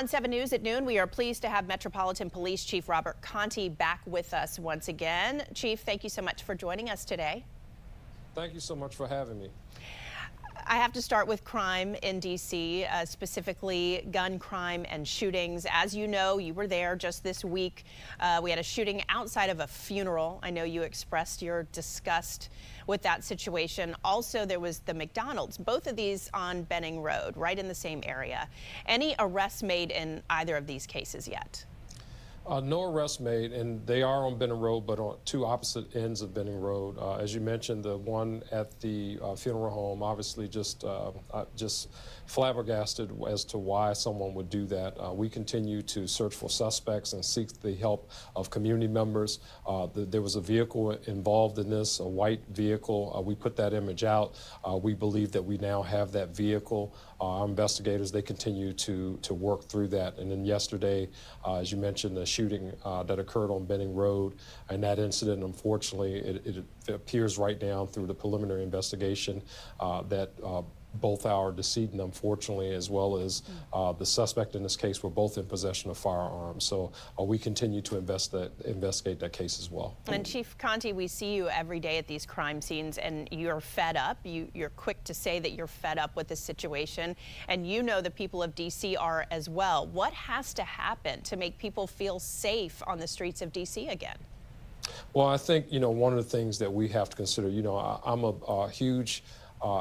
on 7 News at noon, we are pleased to have Metropolitan Police Chief Robert Contee back with us once again. Chief, thank you so much for joining us today. Thank you so much for having me. I have to start with crime in D.C., specifically gun crime and shootings. As you know, you were there just this week. We had a shooting outside of a funeral. I know you expressed your disgust with that situation. Also, there was the McDonald's, both of these on Benning Road, right in the same area. Any arrests made in either of these cases yet? No arrests made, and they are on Benning Road, but on two opposite ends of Benning Road. As you mentioned, the one at the funeral home, obviously just flabbergasted as to why someone would do that. We continue to search for suspects and seek the help of community members. There was a vehicle involved in this, a white vehicle. We put that image out. We believe that we now have that vehicle. Our investigators, they continue to work through that. And then yesterday, as you mentioned, the shooting that occurred on Benning Road, and that incident, unfortunately, it appears right now through the preliminary investigation that both our decedent, unfortunately, as well as the suspect in this case were both in possession of firearms. So we continue to investigate that case as well. And Chief Contee, we see you every day at these crime scenes, and you're fed up. You're quick to say that you're fed up with this situation, and you know the people of D.C. are as well. What has to happen to make people feel safe on the streets of D.C. again? Well, I think, one of the things that we have to consider, I'm a huge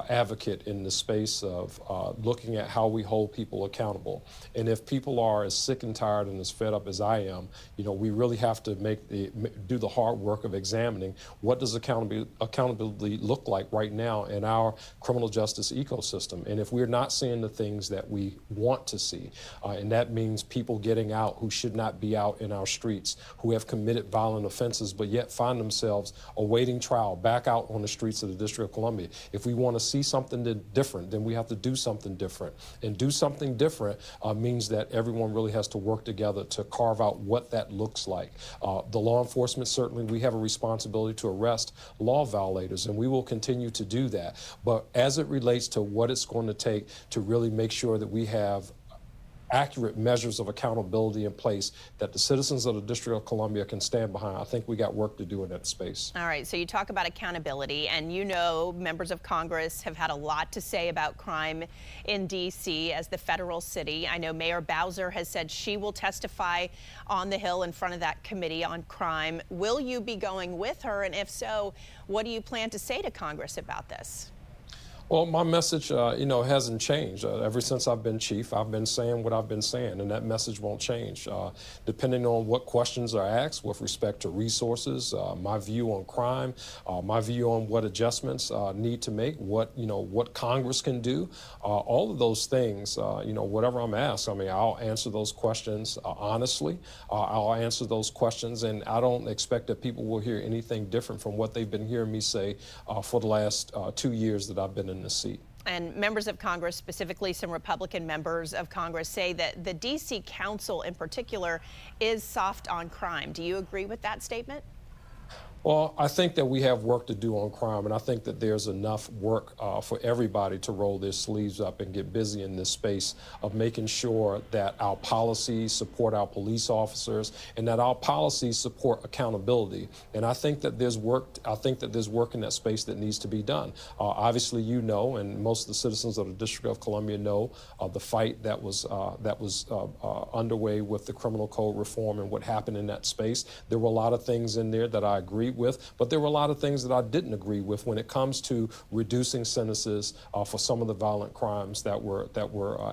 advocate in the space of looking at how we hold people accountable. And if people are as sick and tired and as fed up as I am, we really have to do the hard work of examining what does accountability look like right now in our criminal justice ecosystem. And if we're not seeing the things that we want to see, and that means people getting out who should not be out in our streets, who have committed violent offenses, but yet find themselves awaiting trial back out on the streets of the District of Columbia. If we want to see something different, then we have to do something different. And do something different means that everyone really has to work together to carve out what that looks like. The law enforcement, certainly we have a responsibility to arrest law violators, and we will continue to do that. But as it relates to what it's going to take to really make sure that we have accurate measures of accountability in place that the citizens of the District of Columbia can stand behind, I think we got work to do in that space. All right, so you talk about accountability, and members of Congress have had a lot to say about crime in D.C. as the federal city. I know Mayor Bowser has said she will testify on the Hill in front of that committee on crime. Will you be going with her, and if so, what do you plan to say to Congress about this? Well, my message, hasn't changed. Ever since I've been chief, I've been saying what I've been saying, and that message won't change. Depending on what questions are asked with respect to resources, my view on crime, my view on what adjustments need to make, what Congress can do, all of those things, whatever I'm asked, I'll answer those questions honestly. I'll answer those questions, and I don't expect that people will hear anything different from what they've been hearing me say for the last 2 years that I've been in this seat. And members of Congress, specifically some Republican members of Congress, say that the D.C. Council in particular is soft on crime. Do you agree with that statement? Well, I think that we have work to do on crime, and I think that there's enough work for everybody to roll their sleeves up and get busy in this space of making sure that our policies support our police officers and that our policies support accountability. And I think that there's work. I think that there's work in that space that needs to be done. Obviously, and most of the citizens of the District of Columbia know the fight that was underway with the criminal code reform and what happened in that space. There were a lot of things in there that I agreed with, but there were a lot of things that I didn't agree with when it comes to reducing sentences for some of the violent crimes that were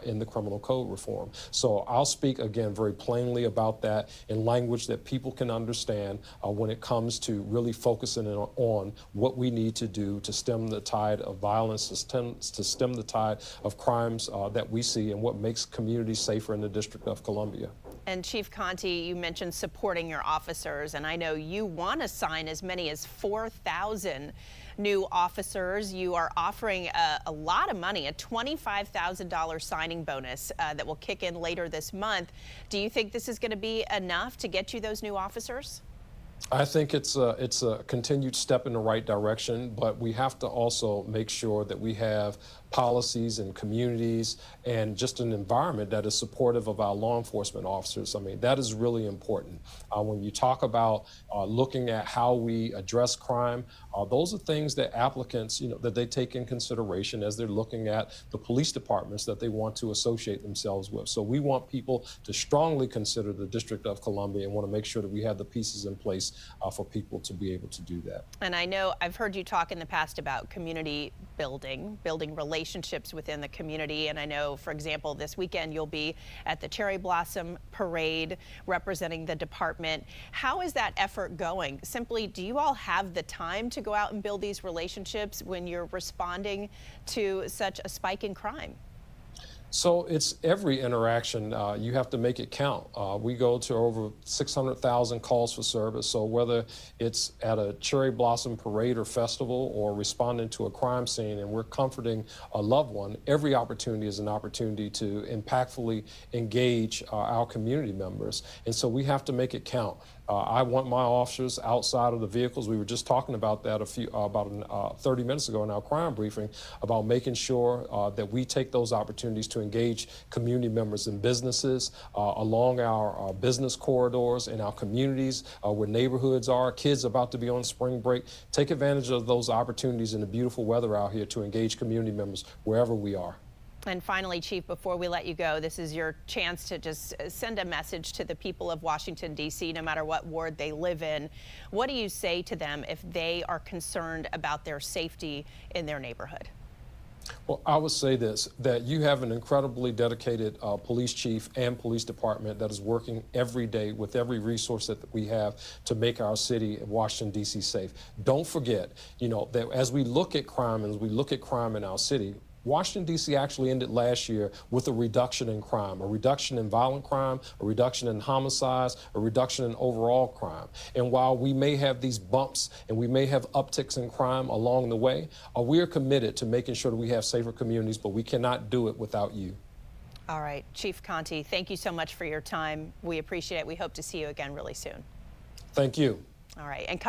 in the criminal code reform. So I'll speak again very plainly about that in language that people can understand when it comes to really focusing on what we need to do to stem the tide of violence, to stem the tide of crimes that we see, and what makes communities safer in the District of Columbia. And Chief Contee, you mentioned supporting your officers, and I know you want to sign as many as 4,000 new officers. You are offering a lot of money, a $25,000 signing bonus that will kick in later this month. Do you think this is going to be enough to get you those new officers? I think it's a continued step in the right direction, but we have to also make sure that we have policies and communities and just an environment that is supportive of our law enforcement officers. I mean, that is really important. When you talk about looking at how we address crime, those are things that applicants, that they take in consideration as they're looking at the police departments that they want to associate themselves with. So we want people to strongly consider the District of Columbia and want to make sure that we have the pieces in place for people to be able to do that. And I know I've heard you talk in the past about community building relationships within the community. And I know, for example, this weekend you'll be at the Cherry Blossom Parade representing the department. How is that effort going? Simply, do you all have the time to go out and build these relationships when you're responding to such a spike in crime? So it's every interaction. You have to make it count. We go to over 600,000 calls for service. So whether it's at a cherry blossom parade or festival or responding to a crime scene and we're comforting a loved one, every opportunity is an opportunity to impactfully engage our community members. And so we have to make it count. I want my officers outside of the vehicles. We were just talking about that about 30 minutes ago in our crime briefing about making sure that we take those opportunities to engage community members and businesses along our business corridors in our communities where neighborhoods are. Kids about to be on spring break. Take advantage of those opportunities in the beautiful weather out here to engage community members wherever we are. And finally, Chief, before we let you go, this is your chance to just send a message to the people of Washington, D.C., no matter what ward they live in. What do you say to them if they are concerned about their safety in their neighborhood? Well, I would say this, that you have an incredibly dedicated police chief and police department that is working every day with every resource that we have to make our city of Washington, D.C. safe. Don't forget, that as we look at crime and as we look at crime in our city, Washington, D.C. actually ended last year with a reduction in crime, a reduction in violent crime, a reduction in homicides, a reduction in overall crime. And while we may have these bumps and we may have upticks in crime along the way, we are committed to making sure that we have safer communities, but we cannot do it without you. All right, Chief Contee, thank you so much for your time. We appreciate it. We hope to see you again really soon. Thank you. All right. And